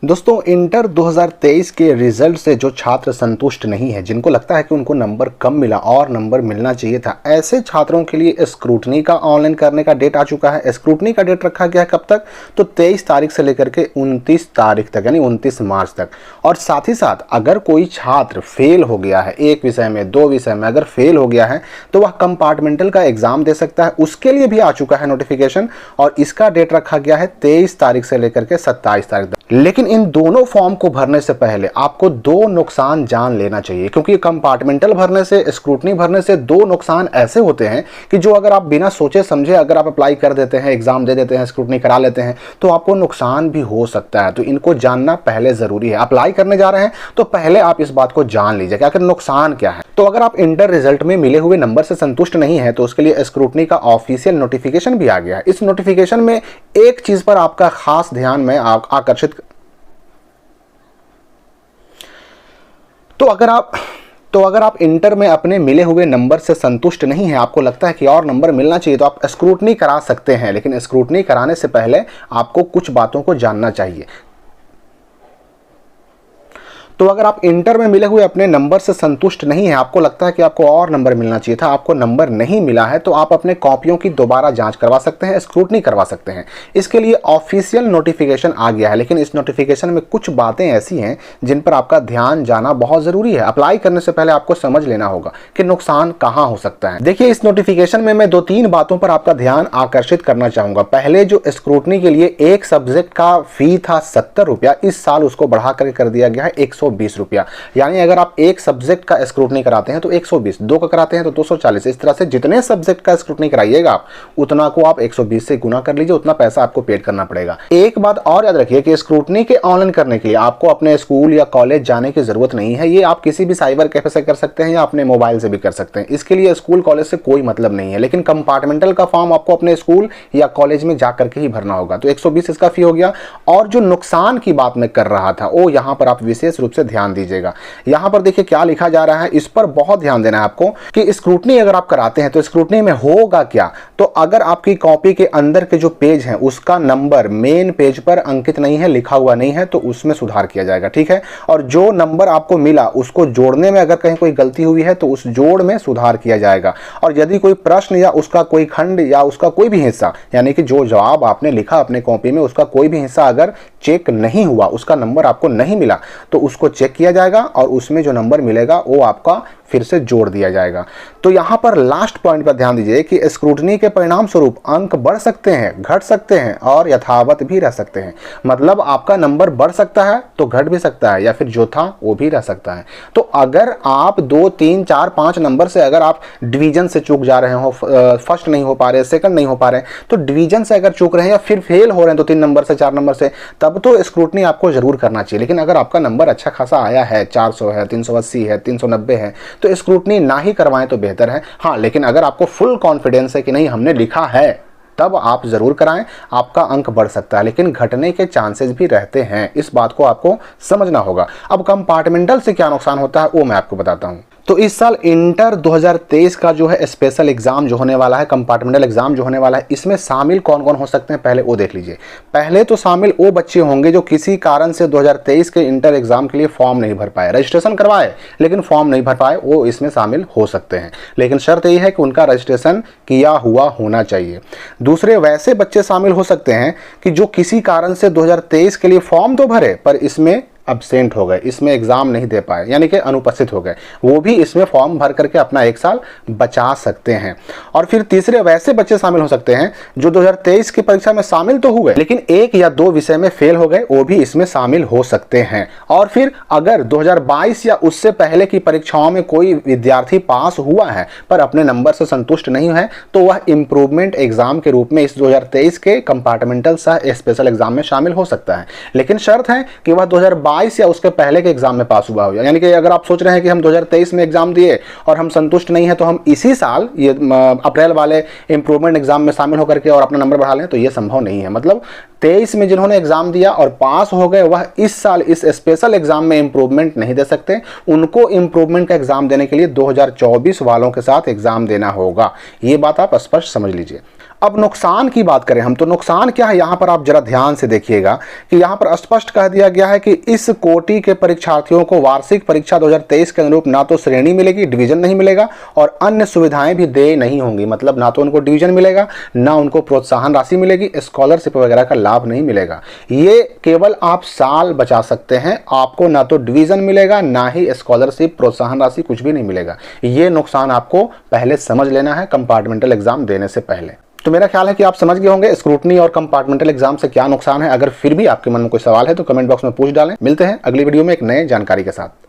दोस्तों, इंटर 2023 के रिजल्ट से जो छात्र संतुष्ट नहीं है, जिनको लगता है कि उनको नंबर कम मिला और नंबर मिलना चाहिए था, ऐसे छात्रों के लिए स्क्रूटनी का ऑनलाइन करने का डेट आ चुका है। स्क्रूटनी का डेट रखा गया है कब तक? तो 23 तारीख से लेकर के 29 तारीख तक, यानी 29 मार्च तक। और साथ ही साथ अगर कोई छात्र फेल हो गया है, एक विषय में, दो विषय में अगर फेल हो गया है, तो वह कंपार्टमेंटल का एग्जाम दे सकता है। उसके लिए भी आ चुका है नोटिफिकेशन, और इसका डेट रखा गया है 23 तारीख से लेकर के 27 तारीख तक। लेकिन इन दोनों फॉर्म को भरने से पहले आपको दो नुकसान जान लेना चाहिए, क्योंकि कंपार्टमेंटल भरने से, स्क्रूटनी भरने से दो नुकसान ऐसे होते हैं कि जो अगर आप बिना सोचे समझे अगर आप अप्लाई कर देते हैं, एग्जाम दे देते हैं, स्क्रूटनी करा लेते हैं, तो आपको नुकसान भी हो सकता है। तो इनको जानना पहले जरूरी है। अप्लाई करने जा रहे हैं तो पहले आप इस बात को जान लीजिए कि आखिर नुकसान क्या है। तो अगर आप इंटर रिजल्ट में मिले हुए नंबर से संतुष्ट नहीं है, तो उसके लिए स्क्रूटनी का ऑफिशियल नोटिफिकेशन भी आ गया है। इस नोटिफिकेशन में एक चीज पर आपका खास ध्यान में आकर्षित तो अगर आप इंटर में अपने मिले हुए नंबर से संतुष्ट नहीं है, आपको लगता है कि और नंबर मिलना चाहिए, तो आप स्क्रूटनी करा सकते हैं। लेकिन स्क्रूटनी कराने से पहले आपको कुछ बातों को जानना चाहिए। तो अगर आप इंटर में मिले हुए अपने नंबर से संतुष्ट नहीं है, आपको लगता है कि आपको और नंबर मिलना चाहिए था, आपको नंबर नहीं मिला है, तो आप अपने कॉपियों की दोबारा जांच करवा सकते हैं, स्क्रूटनी करवा सकते हैं। इसके लिए ऑफिशियल नोटिफिकेशन आ गया है, लेकिन इस नोटिफिकेशन में कुछ बातें ऐसी हैं जिन पर आपका ध्यान जाना बहुत जरूरी है। अप्लाई करने से पहले आपको समझ लेना होगा कि नुकसान कहां हो सकता है। देखिए, इस नोटिफिकेशन में मैं 2-3 बातों पर आपका ध्यान आकर्षित करना चाहूंगा। पहले, जो स्क्रूटनी के लिए एक सब्जेक्ट का फी था 70 रुपया, इस साल उसको बढ़ा कर दिया गया है 120 रुपया। यानी अगर आप एक सब्जेक्ट का स्क्रूटनी कराते हैं तो 120, दो का कराते हैं तो 240। इस तरह से जितने सब्जेक्ट का स्क्रूटनी कराइएगा आप, उतना को आप 120 से गुना कर लीजिए, उतना पैसा आपको पेड करना पड़ेगा। एक बात और याद रखिए कि स्क्रूटनी के ऑनलाइन करने के लिए आपको अपने स्कूल या कॉलेज जाने की जरूरत नहीं है। ये आप किसी भी साइबर कैफे से कर सकते हैं या अपने मोबाइल से भी कर सकते हैं। इसके लिए स्कूल कॉलेज से कोई मतलब नहीं है। लेकिन कंपार्टमेंटल का फॉर्म आपको अपने स्कूल या कॉलेज में जाकर के ही भरना होगा। तो 120 इसका फी हो गया। और जो नुकसान की बात मैं कर रहा था, वो यहां पर आप विशेष रूप से ध्यान दीजिएगा। यहां पर देखिए क्या लिखा जा रहा है, इस पर बहुत ध्यान देना है आपको कि स्क्रूटनी अगर आप कराते हैं तो स्क्रूटनी में होगा क्या। तो अगर आपकी कॉपी के अंदर के जो पेज हैं उसका नंबर मेन पेज पर अंकित नहीं है, लिखा हुआ नहीं है, तो उसमें सुधार किया जाएगा, ठीक है। और जो नंबर आपको मिला उसको जोड़ने में अगर कहीं कोई गलती हुई है तो उस जोड़ में सुधार किया जाएगा। और यदि कोई प्रश्न या उसका कोई खंड या उसका कोई भी हिस्सा, यानी कि जो जवाब आपने लिखा अपने कॉपी में, उसका कोई भी हिस्सा अगर चेक नहीं हुआ, उसका नंबर आपको नहीं मिला, तो उसको चेक किया जाएगा और उसमें जो नंबर मिलेगा वो आपका फिर से जोड़ दिया जाएगा। तो यहां पर लास्ट पॉइंट पर ध्यान दीजिए कि स्क्रूटनी के परिणाम स्वरूप अंक बढ़ सकते हैं, घट सकते हैं और यथावत भी रह सकते हैं। मतलब आपका नंबर बढ़ सकता है तो घट भी सकता है, या फिर जो था वो भी रह सकता है। तो अगर आप 2, 3, 4, 5 नंबर से अगर आप डिवीजन से चूक जा रहे हो, फर्स्ट नहीं हो पा रहे, सेकंड नहीं हो पा रहे, तो डिवीजन से अगर चूक रहे हैं या फिर फेल हो रहे हैं 2-3 नंबर से, 4 नंबर से, तब तो स्क्रूटनी आपको जरूर करना चाहिए। लेकिन अगर आपका नंबर अच्छा खासा आया है, 400 है, 380 है, 390 है, तो स्क्रूटनी ना ही करवाएं तो बेहतर है। हाँ, लेकिन अगर आपको फुल कॉन्फिडेंस है कि नहीं हमने लिखा है, तब आप जरूर कराएं। आपका अंक बढ़ सकता है, लेकिन घटने के चांसेस भी रहते हैं। इस बात को आपको समझना होगा। अब कंपार्टमेंटल से क्या नुकसान होता है वो मैं आपको बताता हूं। तो इस साल इंटर 2023 का जो है स्पेशल एग्जाम जो होने वाला है, कंपार्टमेंटल एग्जाम जो होने वाला है, इसमें शामिल कौन कौन हो सकते हैं पहले वो देख लीजिए। पहले तो शामिल वो बच्चे होंगे जो किसी कारण से 2023 के इंटर एग्जाम के लिए फॉर्म नहीं भर पाए, रजिस्ट्रेशन करवाए लेकिन फॉर्म नहीं भर पाए, वो इसमें शामिल हो सकते हैं। लेकिन शर्त यही है कि उनका रजिस्ट्रेशन किया हुआ होना चाहिए। दूसरे वैसे बच्चे शामिल हो सकते हैं कि जो किसी कारण से 2023 के लिए फॉर्म तो भरे पर इसमें अब्सेंट हो गए, इसमें एग्जाम नहीं दे पाए, यानी कि अनुपस्थित हो गए। वो भी इसमें फॉर्म भर करके अपना 1 साल बचा सकते हैं। और फिर तीसरे वैसे बच्चे शामिल हो सकते हैं जो 2023 की परीक्षा में शामिल तो हुए लेकिन 1 या 2 विषय में फेल हो गए, वो भी इसमें शामिल हो सकते हैं। और फिर अगर 2022 या उससे पहले की परीक्षाओं में कोई विद्यार्थी पास हुआ है पर अपने नंबर से संतुष्ट नहीं है, तो वह इंप्रूवमेंट एग्जाम के रूप में इस 2023 के कंपार्टमेंटल सह स्पेशल एग्जाम में शामिल हो सकता है। लेकिन शर्त है कि वह 2022 या उसके पहले के एग्जाम में पास हुआ हो। यानी कि अगर आप सोच रहे हैं कि हम 2023 में एग्जाम दिए और हम संतुष्ट नहीं है, तो हम इसी साल ये अप्रैल वाले इंप्रूवमेंट एग्जाम में शामिल होकर के और अपना नंबर बढ़ा लें, तो ये संभव नहीं है। मतलब 23 में जिन्होंने एग्जाम दिया और पास हो गए, वह इस साल इस स्पेशल एग्जाम में इंप्रूवमेंट नहीं दे सकते। उनको इंप्रूवमेंट का एग्जाम देने के लिए 2024 वालों के साथ एग्जाम देना होगा। ये बात आप स्पष्ट समझ लीजिए। अब नुकसान की बात करें हम, तो नुकसान क्या है यहाँ पर आप जरा ध्यान से देखिएगा कि यहाँ पर स्पष्ट कह दिया गया है कि इस कोटि के परीक्षार्थियों को वार्षिक परीक्षा 2023 के अनुरूप ना तो श्रेणी मिलेगी, डिवीजन नहीं मिलेगा, और अन्य सुविधाएं भी देय नहीं होंगी। मतलब ना तो उनको डिवीजन मिलेगा, ना उनको प्रोत्साहन राशि मिलेगी, स्कॉलरशिप वगैरह का लाभ नहीं मिलेगा। ये केवल आप साल बचा सकते हैं, आपको ना तो डिवीजन मिलेगा, ना ही स्कॉलरशिप, प्रोत्साहन राशि, कुछ भी नहीं मिलेगा। ये नुकसान आपको पहले समझ लेना है कंपार्टमेंटल एग्जाम देने से पहले। तो मेरा ख्याल है कि आप समझ गए होंगे स्क्रूटनी और कंपार्टमेंटल एग्जाम से क्या नुकसान है। अगर फिर भी आपके मन में कोई सवाल है तो कमेंट बॉक्स में पूछ डालें। मिलते हैं अगली वीडियो में एक नए जानकारी के साथ।